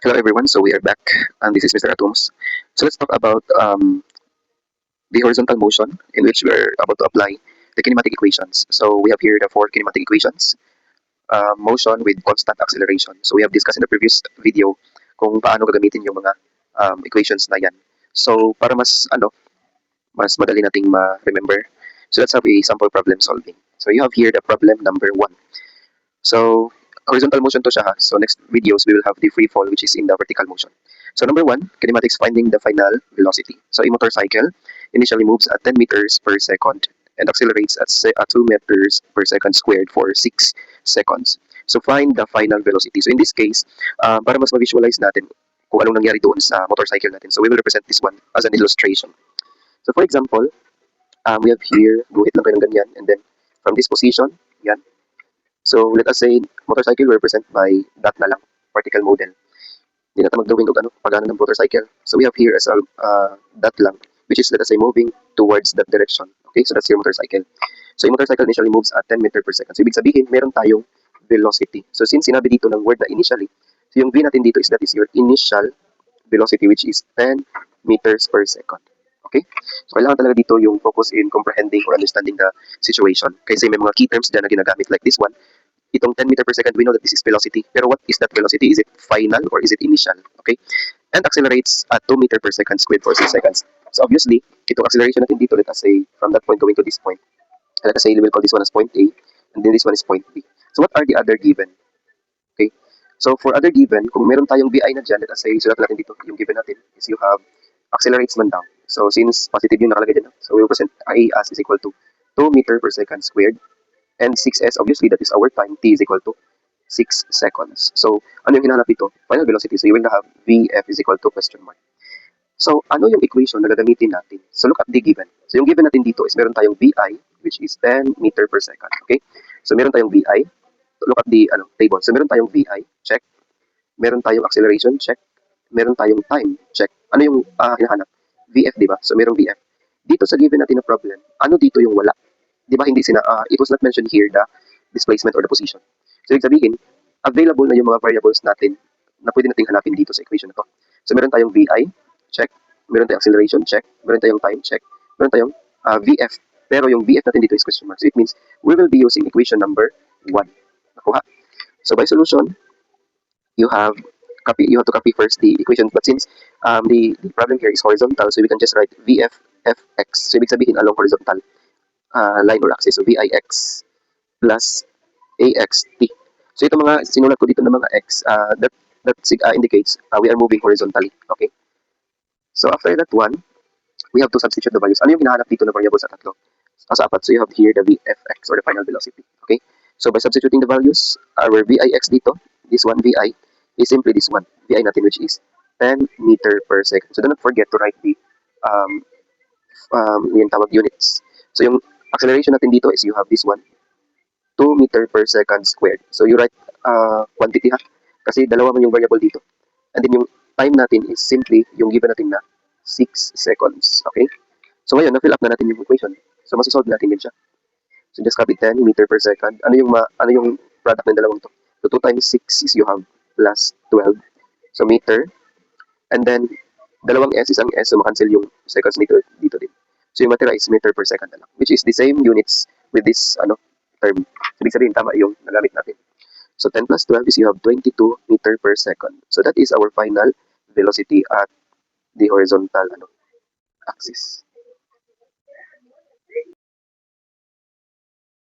Hello everyone, so we are back and this is Mr. Atomos. So let's talk about the horizontal motion in which we're about to apply the kinematic equations. So we have here the four kinematic equations, motion with constant acceleration. So we have discussed in the previous video kung paano gagamitin yung mga equations na yan. So para mas madali nating ma-remember, so let's have a sample problem solving. So you have here the problem number 1. So horizontal motion to siya ha. So next videos we will have the free fall which is in the vertical motion. So number 1, kinematics finding the final velocity. So a motorcycle initially moves at 10 meters per second and accelerates at 2 meters per second squared for 6 seconds. So find the final velocity. So in this case, para mas ma-visualize natin kung anong nangyari doon sa motorcycle natin. So we will represent this one as an illustration. So for example, we have here, guhit lang kayo ng ganyan, and then from this position, yan. So let us say, motorcycle will represent by dot na lang, particle model. Hindi natin magdrawing og pagana ng motorcycle. So we have here as a dot lang, which is let us say moving towards that direction. Okay, so that's your motorcycle. So yung motorcycle initially moves at 10 meter per second. So ibig sabihin, meron tayong velocity. So since sinabi dito ng word na initially, so yung V natin dito is that is your initial velocity which is 10 meters per second. Okay? So kailangan talaga dito yung focus in comprehending or understanding the situation. Kasi may mga key terms dyan na ginagamit like this one. Itong 10 meter per second, we know that this is velocity. Pero what is that velocity? Is it final or is it initial? Okay? And accelerates at 2 meter per second squared for 6 seconds. So obviously, itong acceleration natin dito, let us say, from that point going to this point. Let us say, we will call this one as point A, and then this one is point B. So what are the other given? Okay? So for other given, kung meron tayong VI na dyan, let us say, sulat natin dito, yung given natin is you have accelerates man down. So since positive yung nakalagay dyan, so we will present I as is equal to 2 meter per second squared, and 6s, obviously, that is our time, t is equal to 6 seconds. So, ano yung hinahanap dito? Final velocity. So, you will have Vf is equal to question mark. So, ano yung equation na gagamitin natin? So, look at the given. So, yung given natin dito is meron tayong Vi, which is 10 meter per second. Okay? So, meron tayong Vi. Look at the table. So, meron tayong Vi, check. Meron tayong acceleration, check. Meron tayong time, check. Ano yung hinahanap? Vf, di ba? So, merong Vf. Dito sa given natin na problem, ano dito yung wala? Di ba hindi it was not mentioned here the displacement or the position. So, ibig sabihin, available na yung mga variables natin na pwede nating hanapin dito sa equation na to. So, meron tayong Vi, check. Meron tayong acceleration, check. Meron tayong time, check. Meron tayong Vf. Pero yung Vf natin dito is question mark. So, it means we will be using equation number 1. Nakuha. So, by solution, you have to copy first the equation. But since the problem here is horizontal, so we can just write Vf fx. So, ibig sabihin along horizontal line or axis. So, Vix plus AXT. So, ito mga sinulat ko dito ng mga x, that indicates we are moving horizontally. Okay? So, after that one, we have to substitute the values. Ano yung hinahanap dito na variable sa tatlo? Sa apat. So, you have here the Vfx or the final velocity. Okay? So, by substituting the values, our Vix dito, this one Vi, is simply this one. Vi natin which is 10 meter per second. So, do not forget to write the yung tawag units. So, yung acceleration natin dito is you have this one, 2 meter per second squared. So, you write quantity ha. Kasi dalawa man yung variable dito. And then yung time natin is simply yung given natin na 6 seconds. Okay? So, ngayon, na-fill up na natin yung equation. So, masasolve natin din siya. So, just copy 10 meter per second. Ano yung product ng dalawang to? So, 2 times 6 is you have plus 12. So, meter. And then, dalawang S, isang S. So, makancel yung seconds dito din. So, yung matira is meter per second na lang. Which is the same units with this term. So, ibig sabihin, tama yung nagamit natin. So, 10 plus 12 is you have 22 meter per second. So, that is our final velocity at the horizontal axis.